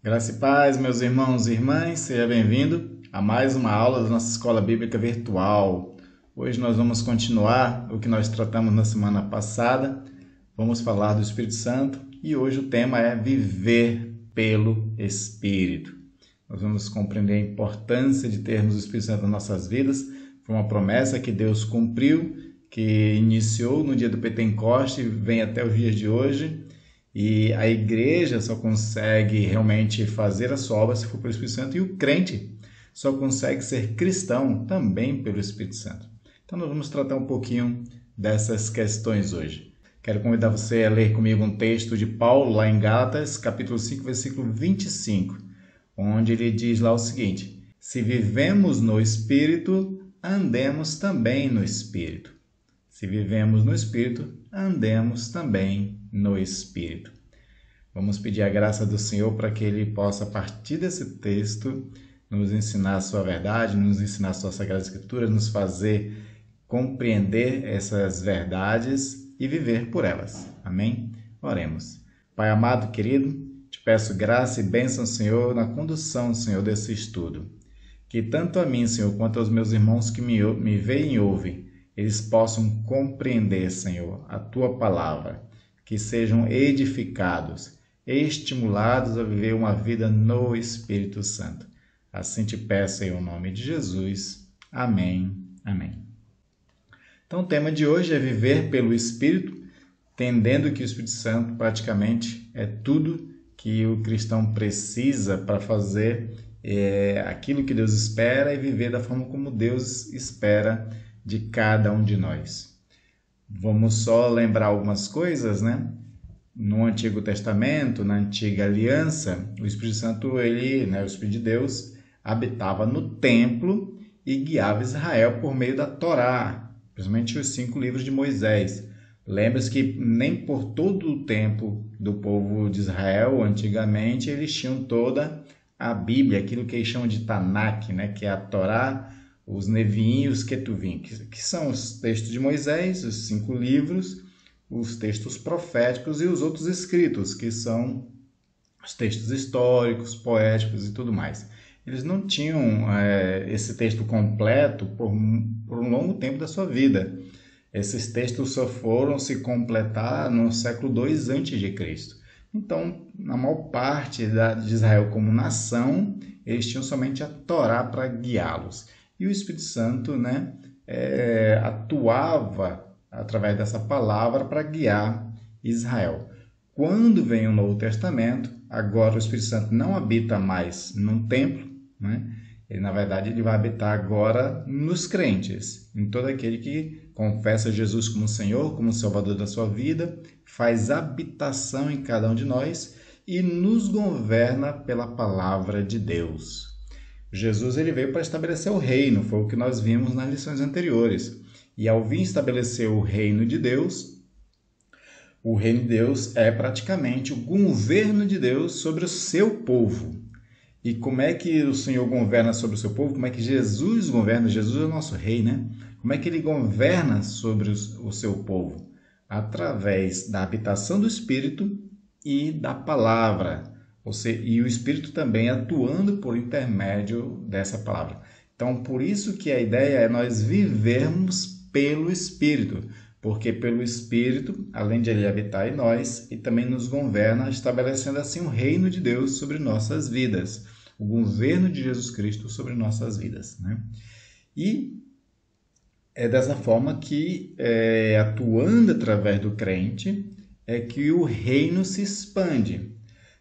Graça e paz, meus irmãos e irmãs, seja bem-vindo a mais uma aula da nossa Escola Bíblica Virtual. Hoje nós vamos continuar o que nós tratamos na semana passada, vamos falar do Espírito Santo e hoje o tema é viver pelo Espírito. Nós vamos compreender a importância de termos o Espírito Santo nas nossas vidas, foi uma promessa que Deus cumpriu, que iniciou no dia do Pentecoste e vem até os dias de hoje. E a igreja só consegue realmente fazer a sua obra se for pelo Espírito Santo, e o crente só consegue ser cristão também pelo Espírito Santo. Então nós vamos tratar um pouquinho dessas questões hoje. Quero convidar você a ler comigo um texto de Paulo lá em Gálatas, capítulo 5, versículo 25, onde ele diz lá o seguinte: se vivemos no Espírito, andemos também no Espírito. Se vivemos no Espírito, andemos também no Espírito. Vamos pedir a graça do Senhor para que Ele possa, a partir desse texto, nos ensinar a sua verdade, nos ensinar a sua Sagrada Escritura, nos fazer compreender essas verdades e viver por elas. Amém? Oremos. Pai amado, querido, te peço graça e bênção, Senhor, na condução, Senhor, desse estudo. Que tanto a mim, Senhor, quanto aos meus irmãos que me veem e ouvem, eles possam compreender, Senhor, a Tua palavra, que sejam edificados, estimulados a viver uma vida no Espírito Santo. Assim te peço em nome de Jesus. Amém. Amém. Então o tema de hoje é viver pelo Espírito, entendendo que o Espírito Santo praticamente é tudo que o cristão precisa para fazer aquilo que Deus espera e viver da forma como Deus espera de cada um de nós. Vamos só lembrar algumas coisas, né? No Antigo Testamento, na Antiga Aliança, o Espírito Santo, o Espírito de Deus, habitava no templo e guiava Israel por meio da Torá, principalmente os 5 livros de Moisés. Lembra-se que nem por todo o tempo do povo de Israel, antigamente, eles tinham toda a Bíblia, aquilo que eles chamam de Tanakh, né? Que é a Torá, os Neviim e os Ketuvim, que são os textos de Moisés, os 5 livros, os textos proféticos e os outros escritos, que são os textos históricos, poéticos e tudo mais. Eles não tinham esse texto completo por um longo tempo da sua vida. Esses textos só foram se completar no século II a.C. Então, na maior parte de Israel como nação, eles tinham somente a Torá para guiá-los. E o Espírito Santo, atuava através dessa palavra para guiar Israel. Quando vem o Novo Testamento, agora o Espírito Santo não habita mais num templo, né? Ele, na verdade, ele vai habitar agora nos crentes, em todo aquele que confessa Jesus como Senhor, como Salvador da sua vida, faz habitação em cada um de nós e nos governa pela palavra de Deus. Jesus ele veio para estabelecer o reino, foi o que nós vimos nas lições anteriores. E ao vir estabelecer o reino de Deus é praticamente o governo de Deus sobre o seu povo. E como é que o Senhor governa sobre o seu povo? Como é que Jesus governa? Jesus é o nosso rei, né? Como é que ele governa sobre o seu povo? Através da habitação do Espírito e da palavra. E o Espírito também atuando por intermédio dessa palavra. Então, por isso que a ideia é nós vivermos pelo Espírito, porque pelo Espírito, além de ele habitar em nós, ele também nos governa, estabelecendo assim o reino de Deus sobre nossas vidas, o governo de Jesus Cristo sobre nossas vidas, né? E é dessa forma que, atuando através do crente, é que o reino se expande.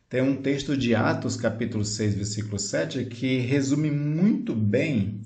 Tem um texto de Atos, capítulo 6, versículo 7, que resume muito bem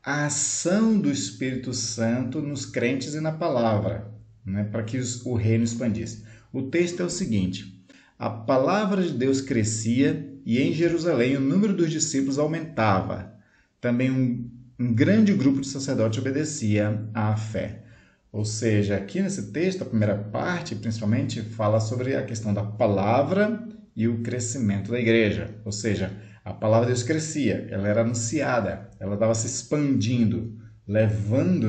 a ação do Espírito Santo nos crentes e na palavra, né, para que o reino expandisse. O texto é o seguinte: a palavra de Deus crescia e em Jerusalém o número dos discípulos aumentava. Também um grande grupo de sacerdotes obedecia à fé. Ou seja, aqui nesse texto, a primeira parte, principalmente, fala sobre a questão da palavra e o crescimento da igreja. Ou seja, a palavra de Deus crescia, ela era anunciada, ela estava se expandindo, levando,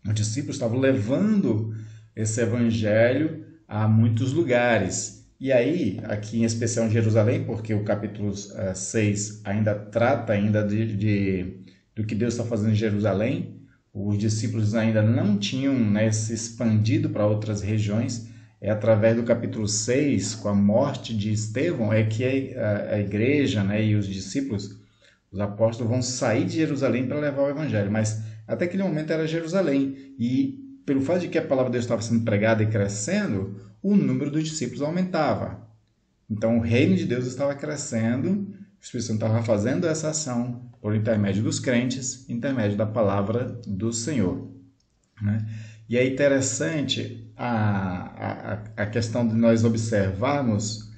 os discípulos estavam levando esse evangelho a muitos lugares. E aí, aqui em especial em Jerusalém, porque o capítulo 6 ainda trata do que Deus está fazendo em Jerusalém, os discípulos ainda não tinham, né, se expandido para outras regiões. É através do capítulo 6, com a morte de Estevão, é que a igreja, né, e os discípulos, os apóstolos, vão sair de Jerusalém para levar o evangelho. Mas até aquele momento era Jerusalém. E pelo fato de que a palavra de Deus estava sendo pregada e crescendo, o número dos discípulos aumentava. Então o reino de Deus estava crescendo, o Espírito Santo estava fazendo essa ação por intermédio dos crentes, intermédio da palavra do Senhor, né? E é interessante a questão de nós observarmos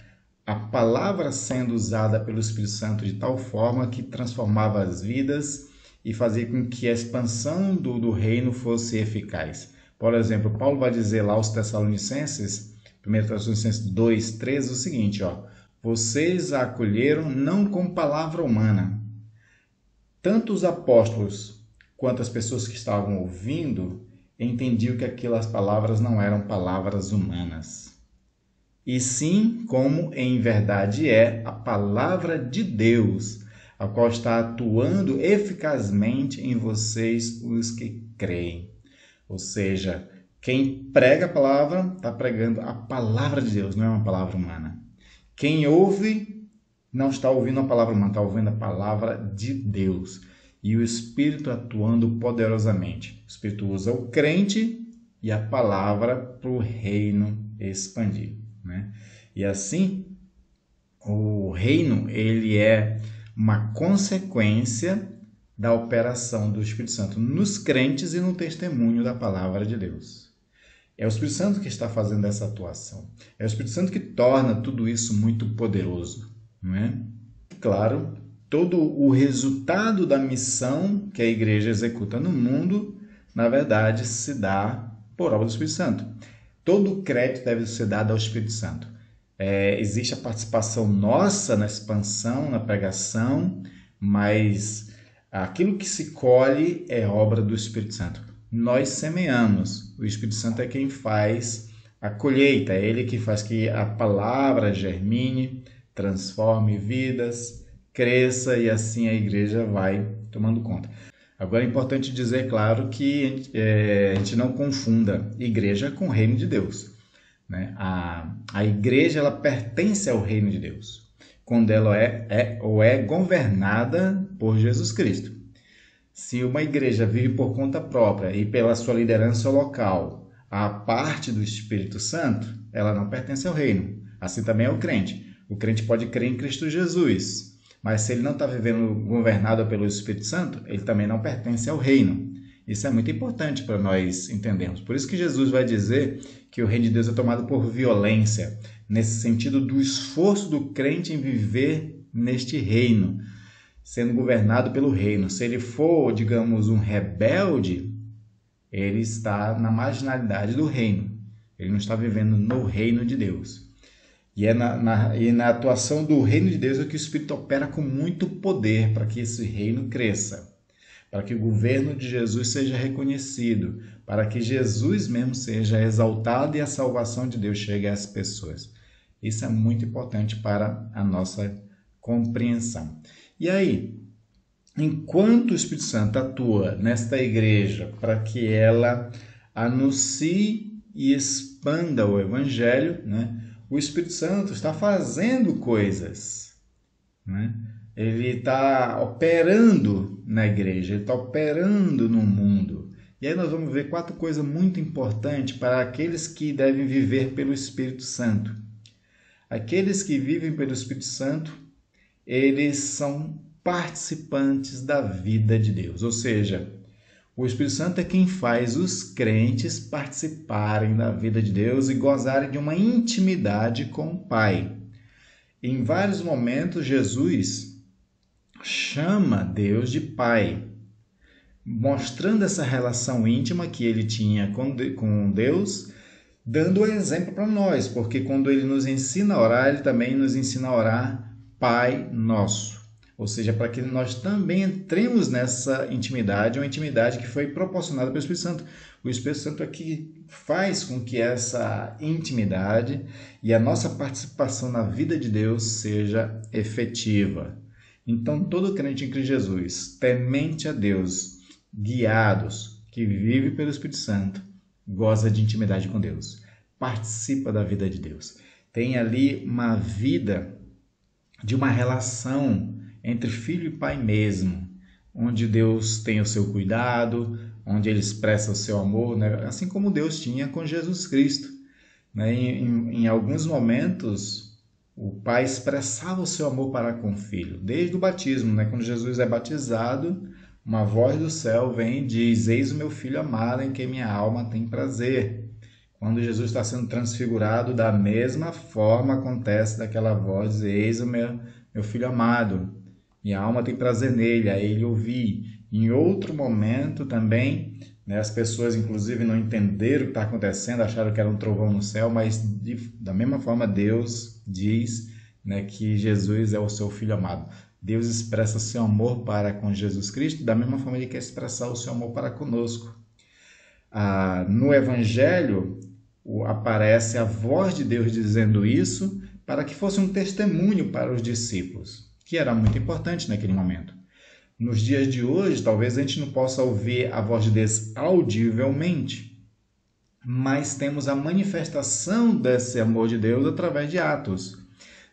a palavra sendo usada pelo Espírito Santo de tal forma que transformava as vidas e fazia com que a expansão do reino fosse eficaz. Por exemplo, Paulo vai dizer lá aos Tessalonicenses, 1 Tessalonicenses 2:13, o seguinte, vocês a acolheram não com palavra humana. Tanto os apóstolos quanto as pessoas que estavam ouvindo entendiam que aquelas palavras não eram palavras humanas, e sim como em verdade é a palavra de Deus, a qual está atuando eficazmente em vocês, os que creem. Ou seja, quem prega a palavra está pregando a palavra de Deus, não é uma palavra humana. Quem ouve não está ouvindo a palavra humana, está ouvindo a palavra de Deus. E o Espírito atuando poderosamente. O Espírito usa o crente e a palavra para o reino expandir, né? E assim, o reino ele é uma consequência da operação do Espírito Santo nos crentes e no testemunho da palavra de Deus. É o Espírito Santo que está fazendo essa atuação. É o Espírito Santo que torna tudo isso muito poderoso, não é? Claro, todo o resultado da missão que a igreja executa no mundo, na verdade, se dá por obra do Espírito Santo. Todo o crédito deve ser dado ao Espírito Santo. Existe a participação nossa na expansão, na pregação, mas aquilo que se colhe é obra do Espírito Santo. Nós semeamos, o Espírito Santo é quem faz a colheita, é ele que faz que a palavra germine, transforme vidas, cresça e assim a igreja vai tomando conta. Agora é importante dizer, claro, que a gente não confunda igreja com o reino de Deus, né? A igreja ela pertence ao reino de Deus, quando ela é governada por Jesus Cristo. Se uma igreja vive por conta própria e pela sua liderança local, a parte do Espírito Santo, ela não pertence ao reino. Assim também é o crente. O crente pode crer em Cristo Jesus, mas se ele não está vivendo governado pelo Espírito Santo, ele também não pertence ao reino. Isso é muito importante para nós entendermos. Por isso que Jesus vai dizer que o reino de Deus é tomado por violência, nesse sentido do esforço do crente em viver neste reino, sendo governado pelo reino. Se ele for, digamos, um rebelde, ele está na marginalidade do reino. Ele não está vivendo no reino de Deus. E é na atuação do reino de Deus é que o Espírito opera com muito poder para que esse reino cresça, para que o governo de Jesus seja reconhecido, para que Jesus mesmo seja exaltado e a salvação de Deus chegue às pessoas. Isso é muito importante para a nossa compreensão. E aí, enquanto o Espírito Santo atua nesta igreja para que ela anuncie e expanda o Evangelho, né, o Espírito Santo está fazendo coisas, né? Ele está operando na igreja, ele está operando no mundo. E aí nós vamos ver 4 coisas muito importantes para aqueles que devem viver pelo Espírito Santo. Aqueles que vivem pelo Espírito Santo, eles são participantes da vida de Deus. Ou seja, o Espírito Santo é quem faz os crentes participarem da vida de Deus e gozarem de uma intimidade com o Pai. Em vários momentos, Jesus chama Deus de Pai, mostrando essa relação íntima que ele tinha com Deus, dando um exemplo para nós, porque quando ele nos ensina a orar, ele também nos ensina a orar Pai Nosso. ou seja, para que nós também entremos nessa intimidade, uma intimidade que foi proporcionada pelo Espírito Santo. O Espírito Santo é que faz com que essa intimidade e a nossa participação na vida de Deus seja efetiva. Então, todo crente em Cristo Jesus, temente a Deus, guiados, que vive pelo Espírito Santo, goza de intimidade com Deus, participa da vida de Deus. Tem ali uma vida de uma relação entre filho e pai mesmo, onde Deus tem o seu cuidado, onde ele expressa o seu amor, né? Assim como Deus tinha com Jesus Cristo. Né? Em alguns momentos, o pai expressava o seu amor para com o filho, desde o batismo, né? Quando Jesus é batizado, uma voz do céu vem e diz: eis o meu filho amado em quem minha alma tem prazer. Quando Jesus está sendo transfigurado, da mesma forma acontece daquela voz: eis o meu filho amado, minha alma tem prazer nele, a ele ouvi. Em outro momento também, né, as pessoas inclusive não entenderam o que está acontecendo, acharam que era um trovão no céu, mas da mesma forma Deus diz, né, que Jesus é o seu filho amado. Deus expressa seu amor para com Jesus Cristo, da mesma forma ele quer expressar o seu amor para conosco. No Evangelho aparece a voz de Deus dizendo isso para que fosse um testemunho para os discípulos, que era muito importante naquele momento. Nos dias de hoje, talvez a gente não possa ouvir a voz de Deus audivelmente, mas temos a manifestação desse amor de Deus através de atos.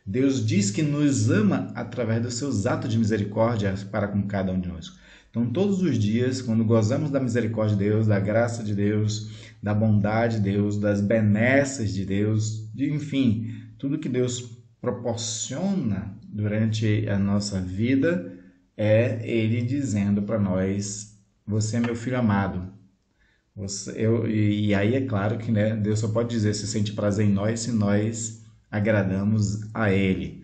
Deus diz que nos ama através dos seus atos de misericórdia para com cada um de nós. Então, todos os dias, quando gozamos da misericórdia de Deus, da graça de Deus, da bondade de Deus, das benesses de Deus, enfim, tudo que Deus proporciona durante a nossa vida, é Ele dizendo para nós: você é meu filho amado. E aí é claro que, né, Deus só pode dizer se sente prazer em nós se nós agradamos a Ele.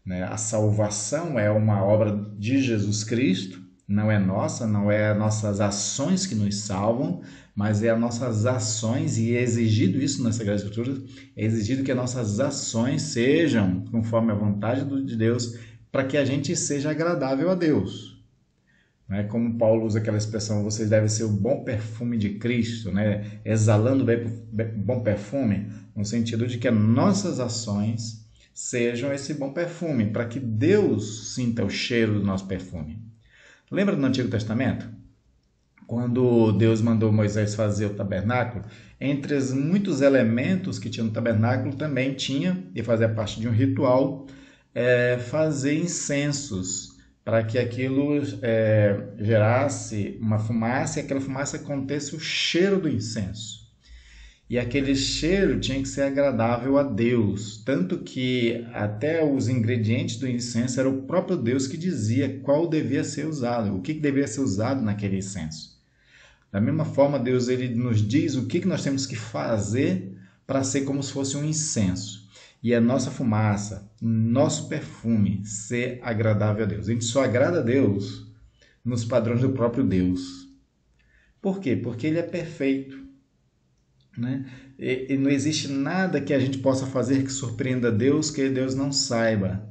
Né? A salvação é uma obra de Jesus Cristo, não é nossa, não é as nossas ações que nos salvam, mas é as nossas ações, e é exigido isso nessa Sagrada Escritura, é exigido que as nossas ações sejam conforme a vontade de Deus, para que a gente seja agradável a Deus. Né? Como Paulo usa aquela expressão: vocês devem ser o bom perfume de Cristo, né? Exalando bom perfume, no sentido de que as nossas ações sejam esse bom perfume, para que Deus sinta o cheiro do nosso perfume. Lembra do Antigo Testamento? Quando Deus mandou Moisés fazer o tabernáculo, entre os muitos elementos que tinha no tabernáculo também tinha, e fazia parte de um ritual, fazer incensos, para que aquilo gerasse uma fumaça, e aquela fumaça contesse o cheiro do incenso. E aquele cheiro tinha que ser agradável a Deus, tanto que até os ingredientes do incenso era o próprio Deus que dizia qual devia ser usado, o que devia ser usado naquele incenso. Da mesma forma, Deus ele nos diz o que nós temos que fazer para ser como se fosse um incenso. E a nossa fumaça, nosso perfume, ser agradável a Deus. A gente só agrada a Deus nos padrões do próprio Deus. Por quê? Porque Ele é perfeito. Né? E não existe nada que a gente possa fazer que surpreenda Deus que Deus não saiba.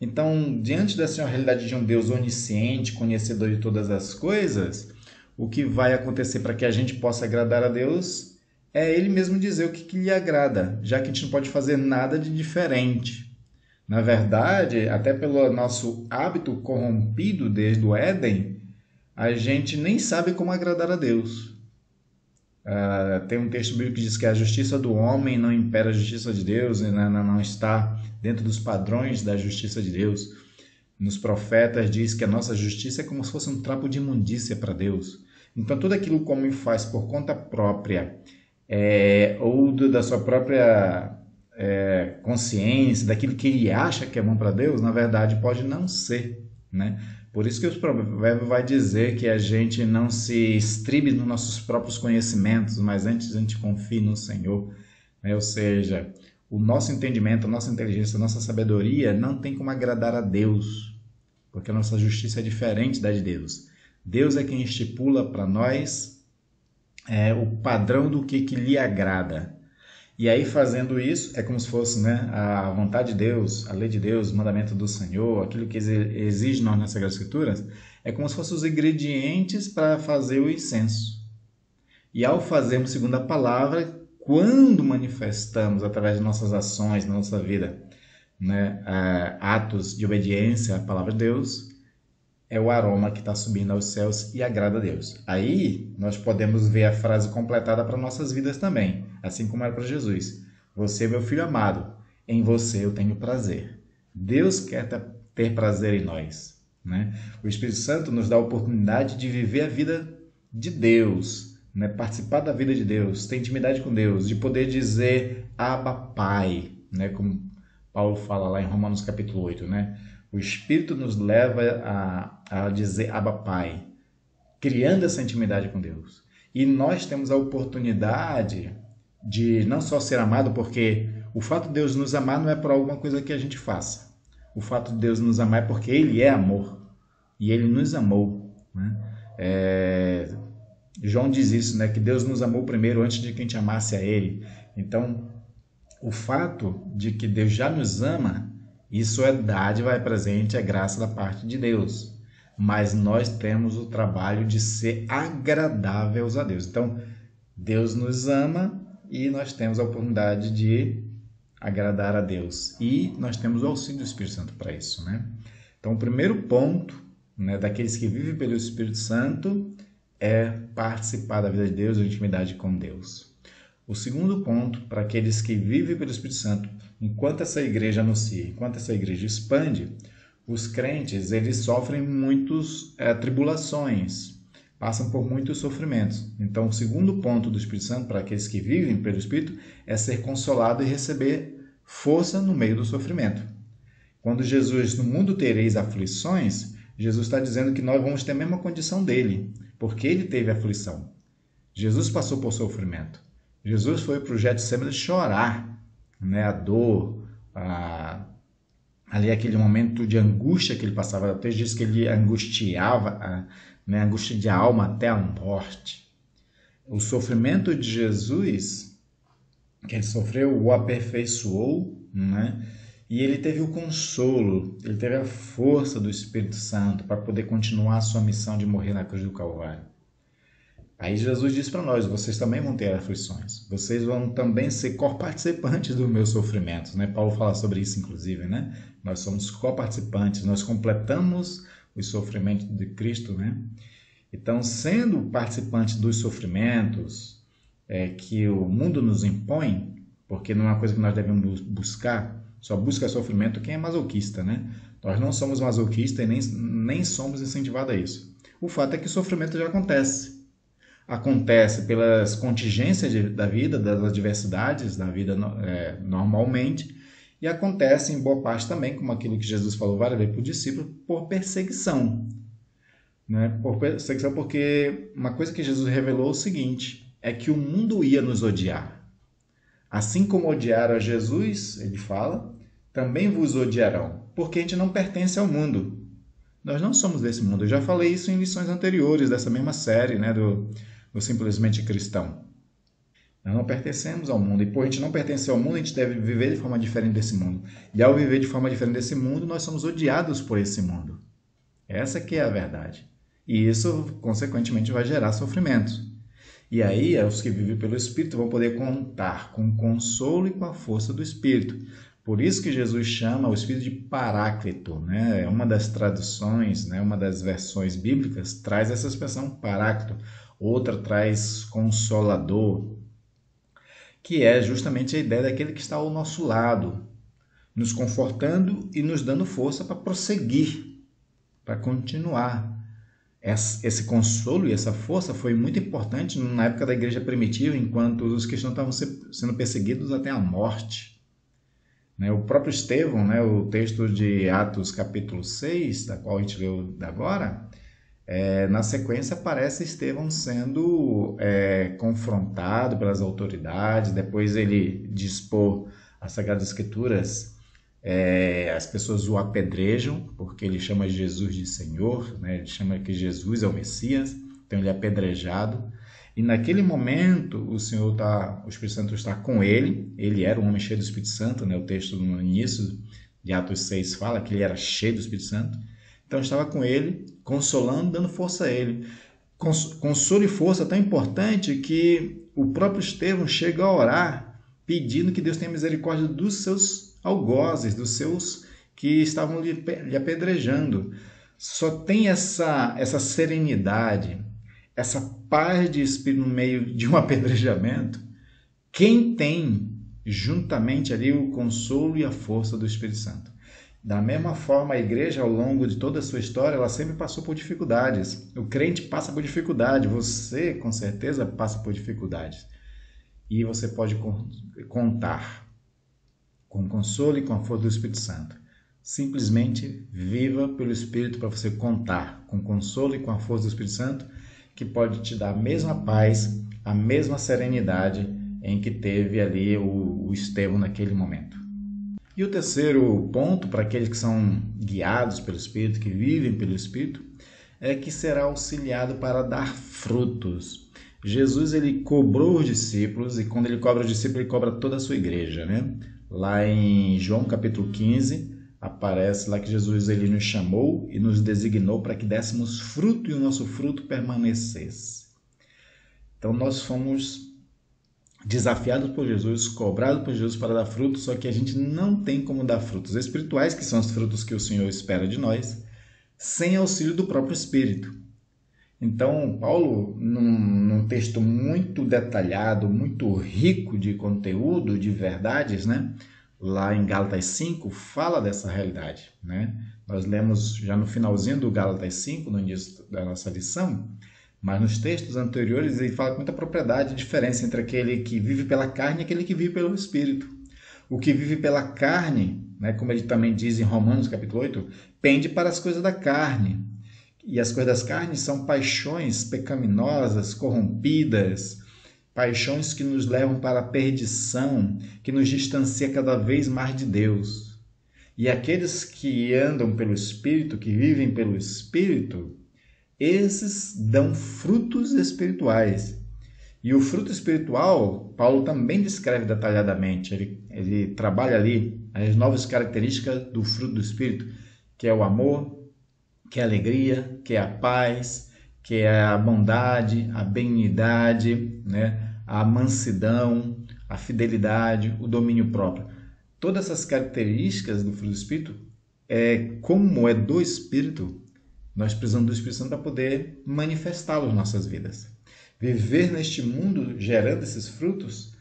Então, diante dessa realidade de um Deus onisciente, conhecedor de todas as coisas, o que vai acontecer para que a gente possa agradar a Deus é Ele mesmo dizer o que lhe agrada, já que a gente não pode fazer nada de diferente. Na verdade, até pelo nosso hábito corrompido desde o Éden, a gente nem sabe como agradar a Deus. Tem um texto bíblico que diz que a justiça do homem não impera a justiça de Deus, não está dentro dos padrões da justiça de Deus. Nos profetas diz que a nossa justiça é como se fosse um trapo de imundícia para Deus. Então, tudo aquilo que o homem faz por conta própria, ou da sua própria consciência, daquilo que ele acha que é bom para Deus, na verdade pode não ser, né? Por isso que o provérbio vai dizer que a gente não se estribe nos nossos próprios conhecimentos, mas antes a gente confie no Senhor. Ou seja, o nosso entendimento, a nossa inteligência, a nossa sabedoria não tem como agradar a Deus, porque a nossa justiça é diferente da de Deus. Deus é quem estipula para nós o padrão do que lhe agrada. E aí, fazendo isso, é como se fosse, né, a vontade de Deus, a lei de Deus, o mandamento do Senhor, aquilo que exige nós nas Sagradas Escrituras, é como se fossem os ingredientes para fazer o incenso. E ao fazermos segundo a palavra, quando manifestamos através de nossas ações na nossa vida, né, atos de obediência à palavra de Deus, é o aroma que está subindo aos céus e agrada a Deus. Aí nós podemos ver a frase completada para nossas vidas também, assim como era para Jesus. Você é meu filho amado, em você eu tenho prazer. Deus quer ter prazer em nós, né? O Espírito Santo nos dá a oportunidade de viver a vida de Deus, né? Participar da vida de Deus, ter intimidade com Deus, de poder dizer Abba Pai, né? Como Paulo fala lá em Romanos capítulo 8, né? O Espírito nos leva a dizer Abba Pai, criando essa intimidade com Deus. E nós temos a oportunidade de não só ser amado, porque o fato de Deus nos amar não é por alguma coisa que a gente faça. O fato de Deus nos amar é porque Ele é amor. E Ele nos amou, né? João diz isso, né? Que Deus nos amou primeiro antes de que a gente amasse a Ele. Então, o fato de que Deus já nos ama, isso é dádiva, é presente, é graça da parte de Deus. Mas nós temos o trabalho de ser agradáveis a Deus. Então, Deus nos ama e nós temos a oportunidade de agradar a Deus. E nós temos o auxílio do Espírito Santo para isso, né? Então, o primeiro ponto, né, daqueles que vivem pelo Espírito Santo é participar da vida de Deus, da intimidade com Deus. O segundo ponto, para aqueles que vivem pelo Espírito Santo, enquanto essa igreja anuncia, enquanto essa igreja expande, os crentes eles sofrem muitas tribulações, passam por muitos sofrimentos. Então, o segundo ponto do Espírito Santo, para aqueles que vivem pelo Espírito, é ser consolado e receber força no meio do sofrimento. Quando Jesus, no mundo tereis aflições, Jesus está dizendo que nós vamos ter a mesma condição dele, porque ele teve aflição. Jesus passou por sofrimento. Jesus foi para o Getsemane chorar, né? A dor, ali aquele momento de angústia que ele passava. O texto diz que ele angustiava, né? Angústia de alma até a morte. O sofrimento de Jesus, que ele sofreu, o aperfeiçoou, né? E ele teve o consolo, ele teve a força do Espírito Santo para poder continuar a sua missão de morrer na cruz do Calvário. Aí Jesus diz para nós, vocês também vão ter aflições, vocês vão também ser coparticipantes dos meus sofrimentos, né? Paulo fala sobre isso, inclusive, né? Nós somos coparticipantes, nós completamos os sofrimentos de Cristo, né? Então, sendo participantes dos sofrimentos que o mundo nos impõe, porque não é uma coisa que nós devemos buscar, só busca sofrimento quem é masoquista, né? Nós não somos masoquistas e nem somos incentivados a isso. O fato é que o sofrimento já acontece. Acontece pelas contingências da vida, das adversidades da vida normalmente, e acontece em boa parte também, como aquilo que Jesus falou várias vezes para o discípulo, por perseguição. Né? Por perseguição, porque uma coisa que Jesus revelou é o seguinte, é que o mundo ia nos odiar. Assim como odiaram a Jesus, ele fala, também vos odiarão, porque a gente não pertence ao mundo. Nós não somos desse mundo. Eu já falei isso em lições anteriores dessa mesma série, né, do Simplesmente Cristão. Nós não pertencemos ao mundo. E por a gente não pertencer ao mundo, a gente deve viver de forma diferente desse mundo. E ao viver de forma diferente desse mundo, nós somos odiados por esse mundo. Essa que é a verdade. E isso, consequentemente, vai gerar sofrimentos. E aí, os que vivem pelo Espírito vão poder contar com o consolo e com a força do Espírito. Por isso que Jesus chama o Espírito de Paráclito, né? Uma das traduções, né? Uma das versões bíblicas traz essa expressão Paráclito. Outra traz Consolador, que é justamente a ideia daquele que está ao nosso lado, nos confortando e nos dando força para prosseguir, para continuar. Esse consolo e essa força foi muito importante na época da igreja primitiva, enquanto os cristãos estavam sendo perseguidos até a morte. O próprio Estevão, o texto de Atos capítulo 6, da qual a gente leu agora, na sequência aparece Estevão sendo confrontado pelas autoridades, depois ele dispor as Sagradas Escrituras, as pessoas o apedrejam, porque ele chama Jesus de Senhor, né? Ele chama que Jesus é o Messias, então ele é apedrejado. E naquele momento, o Espírito Santo está com ele era um homem cheio do Espírito Santo, né? O texto no início de Atos 6 fala que ele era cheio do Espírito Santo. Então estava com ele, consolando, dando força a ele. Consolo e força tão importante que o próprio Estevão chega a orar, pedindo que Deus tenha misericórdia dos seus algozes, dos seus que estavam lhe apedrejando. Só tem essa serenidade, essa paz de espírito no meio de um apedrejamento, quem tem juntamente ali o consolo e a força do Espírito Santo. Da mesma forma, a igreja, ao longo de toda a sua história, ela sempre passou por dificuldades. O crente passa por dificuldade, você, com certeza, passa por dificuldades. E você pode contar com o consolo e com a força do Espírito Santo. Simplesmente viva pelo Espírito para você contar com o consolo e com a força do Espírito Santo, que pode te dar a mesma paz, a mesma serenidade em que teve ali o Estevão naquele momento. E o terceiro ponto, para aqueles que são guiados pelo Espírito, que vivem pelo Espírito, é que será auxiliado para dar frutos. Jesus, ele cobrou os discípulos, e quando ele cobra os discípulos, ele cobra toda a sua igreja, né? Lá em João capítulo 15, aparece lá que Jesus, ele nos chamou e nos designou para que dessemos fruto e o nosso fruto permanecesse. Então nós fomos desafiados por Jesus, cobrados por Jesus para dar frutos, só que a gente não tem como dar frutos espirituais, que são os frutos que o Senhor espera de nós, sem auxílio do próprio Espírito. Então, Paulo, num texto muito detalhado, muito rico de conteúdo, de verdades, né? Lá em Gálatas 5, fala dessa realidade, né? Nós lemos já no finalzinho do Gálatas 5, no início da nossa lição, mas nos textos anteriores ele fala com muita propriedade a diferença entre aquele que vive pela carne e aquele que vive pelo Espírito. O que vive pela carne, né, como ele também diz em Romanos capítulo 8, pende para as coisas da carne. E as coisas das carnes são paixões pecaminosas, corrompidas, paixões que nos levam para a perdição, que nos distancia cada vez mais de Deus. E aqueles que andam pelo Espírito, que vivem pelo Espírito, esses dão frutos espirituais. E o fruto espiritual, Paulo também descreve detalhadamente. Ele trabalha ali as novas características do fruto do Espírito, que é o amor, que é a alegria, que é a paz, que é a bondade, a benignidade, né? A mansidão, a fidelidade, o domínio próprio. Todas essas características do fruto do Espírito, como é do Espírito, nós precisamos do Espírito Santo para poder manifestá-lo em nossas vidas. Viver neste mundo gerando esses frutos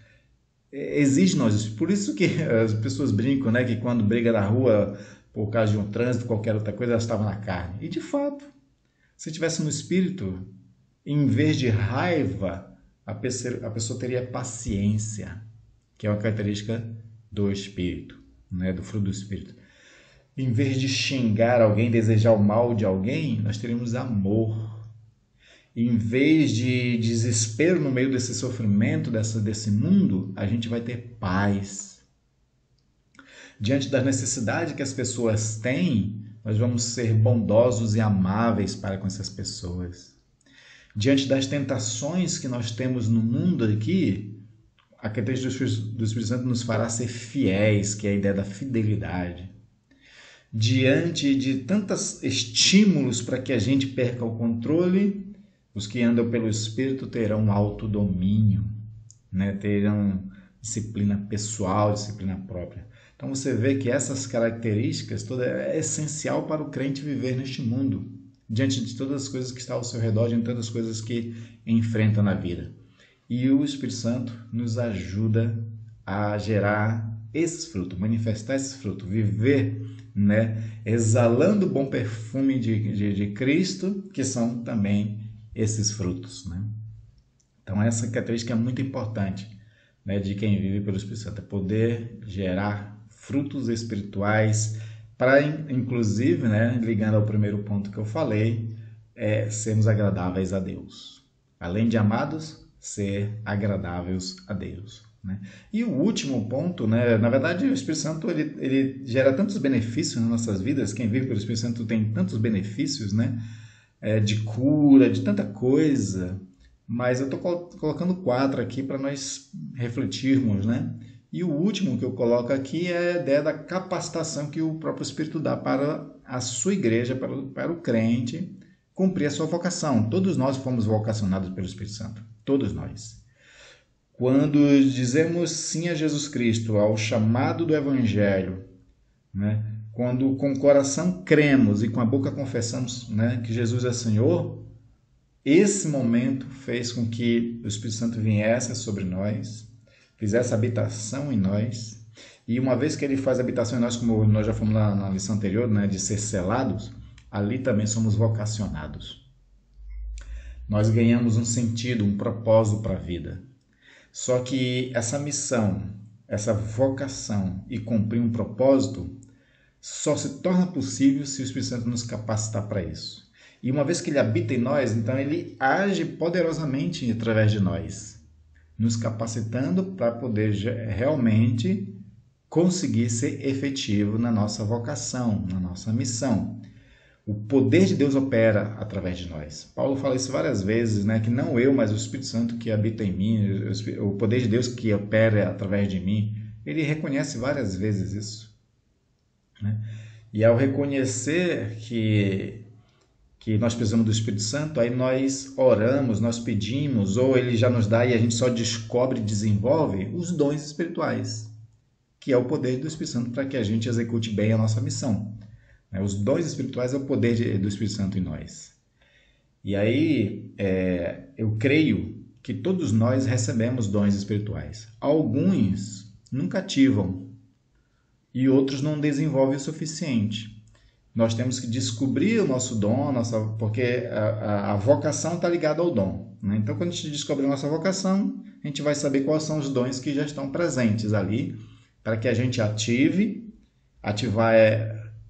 exige nós. Por isso que as pessoas brincam, né, que quando briga na rua por causa de um trânsito, qualquer outra coisa, elas estavam na carne. E de fato, se estivesse no Espírito, em vez de raiva, a pessoa teria paciência, que é uma característica do Espírito, né, do fruto do Espírito. Em vez de xingar alguém, desejar o mal de alguém, nós teríamos amor. Em vez de desespero no meio desse sofrimento, desse mundo, a gente vai ter paz. Diante das necessidades que as pessoas têm, nós vamos ser bondosos e amáveis para com essas pessoas. Diante das tentações que nós temos no mundo aqui, a característica do Espírito Santo nos fará ser fiéis, que é a ideia da fidelidade. Diante de tantos estímulos para que a gente perca o controle, os que andam pelo Espírito terão autodomínio, né? Terão disciplina pessoal, disciplina própria. Então você vê que essas características todas é essencial para o crente viver neste mundo, diante de todas as coisas que estão ao seu redor, diante de todas as coisas que enfrenta na vida. E o Espírito Santo nos ajuda a gerar esse fruto, manifestar esse fruto, viver, né, exalando o bom perfume de Cristo, que são também esses frutos, né? Então essa característica é muito importante, né, de quem vive pelo Espírito Santo, é poder gerar frutos espirituais para, inclusive, né, ligando ao primeiro ponto que eu falei, sermos agradáveis a Deus. Além de amados, ser agradáveis a Deus, né? E o último ponto, né, na verdade, o Espírito Santo ele gera tantos benefícios nas nossas vidas. Quem vive pelo Espírito Santo tem tantos benefícios, né, de cura, de tanta coisa, Mas eu estou colocando 4 aqui para nós refletirmos, né? E o último que eu coloco aqui é a ideia da capacitação que o próprio Espírito dá para a sua igreja, para o crente, cumprir a sua vocação. Todos nós fomos vocacionados pelo Espírito Santo. Todos nós. Quando dizemos sim a Jesus Cristo, ao chamado do Evangelho, né? Quando com o coração cremos e com a boca confessamos, né, que Jesus é Senhor, esse momento fez com que o Espírito Santo viesse sobre nós, fizesse habitação em nós, e uma vez que ele faz habitação em nós, como nós já fomos na lição anterior, né, de ser selados, ali também somos vocacionados. Nós ganhamos um sentido, um propósito para a vida. Só que essa missão, essa vocação e cumprir um propósito só se torna possível se o Espírito Santo nos capacitar para isso. E uma vez que ele habita em nós, então ele age poderosamente através de nós, nos capacitando para poder realmente conseguir ser efetivo na nossa vocação, na nossa missão. O poder de Deus opera através de nós. Paulo fala isso várias vezes, né? Que não eu, mas o Espírito Santo que habita em mim, o poder de Deus que opera através de mim. Ele reconhece várias vezes isso, né? E ao reconhecer que nós precisamos do Espírito Santo, aí nós oramos, nós pedimos, ou ele já nos dá e a gente só descobre e desenvolve os dons espirituais, que é o poder do Espírito Santo para que a gente execute bem a nossa missão. Os dons espirituais é o poder do Espírito Santo em nós. E aí eu creio que todos nós recebemos dons espirituais. Alguns nunca ativam e outros não desenvolvem o suficiente. Nós temos que descobrir o nosso dom, porque a vocação está ligada ao dom, né? Então, quando a gente descobrir a nossa vocação, a gente vai saber quais são os dons que já estão presentes ali, para que a gente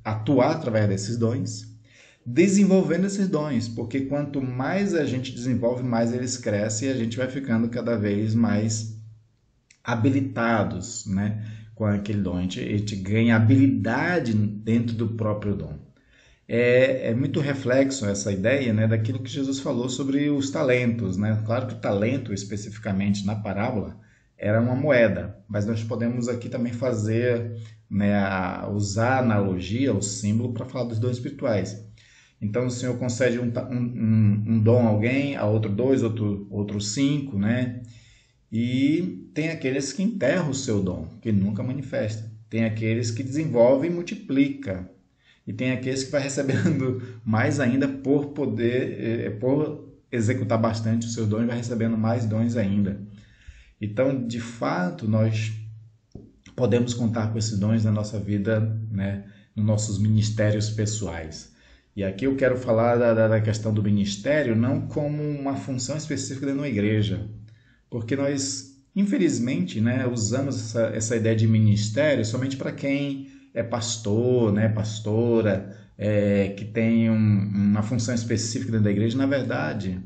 atuar através desses dons, desenvolvendo esses dons, porque quanto mais a gente desenvolve, mais eles crescem e a gente vai ficando cada vez mais habilitados, né, com aquele dom. A gente ganha habilidade dentro do próprio dom. É muito reflexo essa ideia, né, daquilo que Jesus falou sobre os talentos, né? Claro que o talento, especificamente na parábola, era uma moeda, mas nós podemos aqui também fazer, né, usar a analogia, o símbolo, para falar dos dons espirituais. Então, o Senhor concede um dom a alguém, a outro 2, outro 5, né? E tem aqueles que enterram o seu dom, que nunca manifesta. Tem aqueles que desenvolvem e multiplica. E tem aqueles que vai recebendo mais ainda por executar bastante o seu dom e vai recebendo mais dons ainda. Então, de fato, nós podemos contar com esses dons na nossa vida, né, nos nossos ministérios pessoais. E aqui eu quero falar da questão do ministério não como uma função específica dentro da igreja, porque nós, infelizmente, né, usamos essa ideia de ministério somente para quem é pastor, né, pastora, que tem uma função específica dentro da igreja. Na verdade,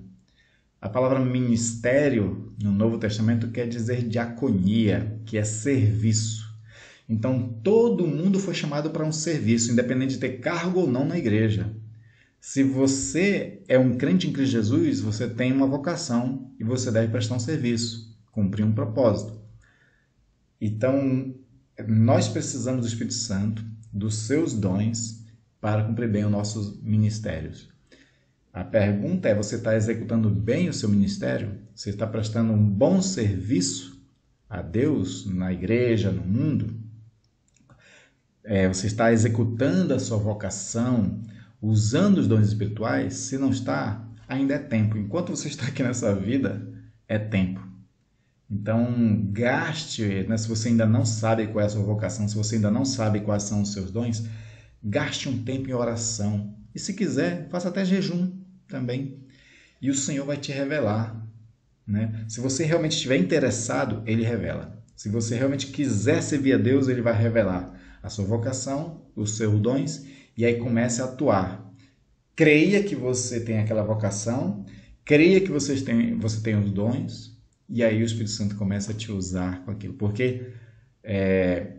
a palavra ministério no Novo Testamento quer dizer diaconia, que é serviço. Então, todo mundo foi chamado para um serviço, independente de ter cargo ou não na igreja. Se você é um crente em Cristo Jesus, você tem uma vocação e você deve prestar um serviço, cumprir um propósito. Então, nós precisamos do Espírito Santo, dos seus dons, para cumprir bem os nossos ministérios. A pergunta é, você está executando bem o seu ministério? Você está prestando um bom serviço a Deus, na igreja, no mundo? Você está executando a sua vocação, usando os dons espirituais? Se não está, ainda é tempo. Enquanto você está aqui nessa vida, é tempo. Então, gaste, né, se você ainda não sabe qual é a sua vocação, se você ainda não sabe quais são os seus dons, gaste um tempo em oração. E se quiser, faça até jejum também. E o Senhor vai te revelar, né? Se você realmente estiver interessado, Ele revela. Se você realmente quiser servir a Deus, Ele vai revelar a sua vocação, os seus dons, e aí comece a atuar. Creia que você tem aquela vocação, creia que você tem os dons, e aí o Espírito Santo começa a te usar com aquilo. Porque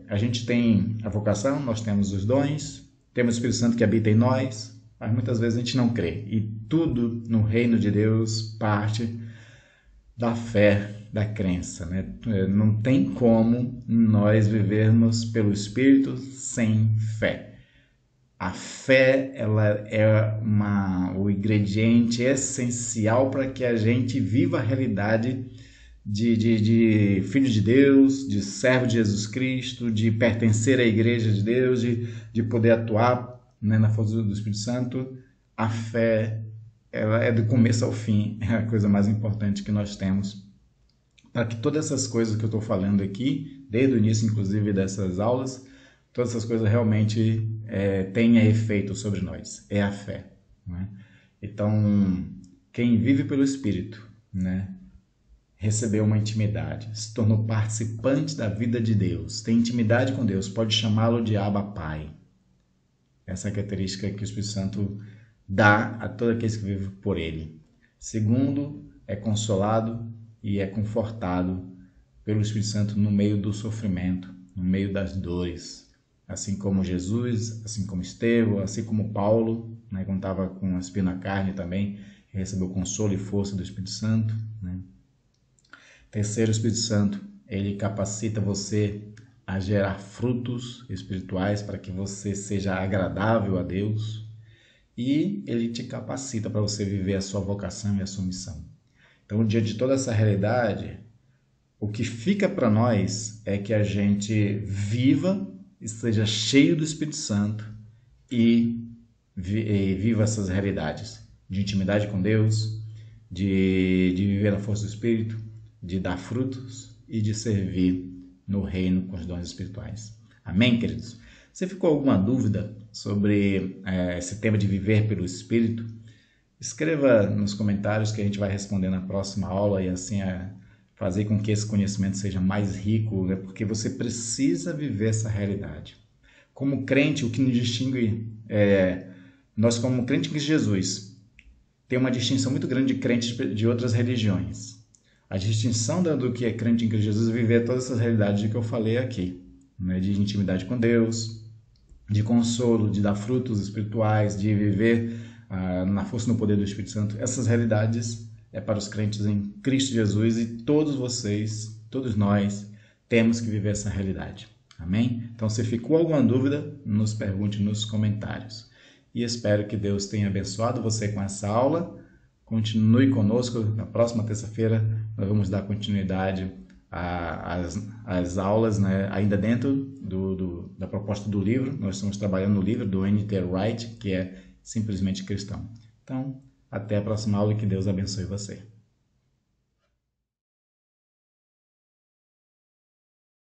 a gente tem a vocação, nós temos os dons, temos o Espírito Santo que habita em nós, mas muitas vezes a gente não crê. E tudo no reino de Deus parte da fé, da crença, né? Não tem como nós vivermos pelo Espírito sem fé. A fé, ela é o ingrediente essencial para que a gente viva a realidade de filho de Deus, de servo de Jesus Cristo, de pertencer à igreja de Deus, de poder atuar, né, na força do Espírito Santo. A fé, ela é do começo ao fim, é a coisa mais importante que nós temos para que todas essas coisas que eu estou falando aqui, desde o início inclusive dessas aulas, todas essas coisas realmente tenham efeito sobre nós. É a fé, né? Então, quem vive pelo Espírito, né, recebeu uma intimidade, se tornou participante da vida de Deus, tem intimidade com Deus, pode chamá-lo de Abba Pai. Essa é a característica que o Espírito Santo dá a todos aqueles que vivem por Ele. Segundo, é consolado e é confortado pelo Espírito Santo no meio do sofrimento, no meio das dores. Assim como Jesus, assim como Estevão, assim como Paulo, né, quando estava com a espinha na carne também, recebeu consolo e força do Espírito Santo, né? Terceiro, o Espírito Santo, ele capacita você a gerar frutos espirituais para que você seja agradável a Deus e ele te capacita para você viver a sua vocação e a sua missão. Então, diante de toda essa realidade, o que fica para nós é que a gente viva e seja cheio do Espírito Santo e viva essas realidades de intimidade com Deus, de viver na força do Espírito, de dar frutos e de servir no reino com os dons espirituais. Amém, queridos? Se ficou alguma dúvida sobre esse tema de viver pelo Espírito, escreva nos comentários que a gente vai responder na próxima aula e assim fazer com que esse conhecimento seja mais rico, né? Porque você precisa viver essa realidade. Como crente, o que nos distingue nós como crente em Cristo Jesus, tem uma distinção muito grande de crentes de outras religiões. A distinção do que é crente em Cristo Jesus é viver todas essas realidades que eu falei aqui, né? De intimidade com Deus, de consolo, de dar frutos espirituais, de viver na força e no poder do Espírito Santo. Essas realidades é para os crentes em Cristo Jesus e todos vocês, todos nós, temos que viver essa realidade. Amém? Então, se ficou alguma dúvida, nos pergunte nos comentários. E espero que Deus tenha abençoado você com essa aula. Continue conosco, na próxima terça-feira nós vamos dar continuidade às aulas, né? Ainda dentro da proposta do livro. Nós estamos trabalhando no livro do N.T. Wright, que é Simplesmente Cristão. Então, até a próxima aula e que Deus abençoe você.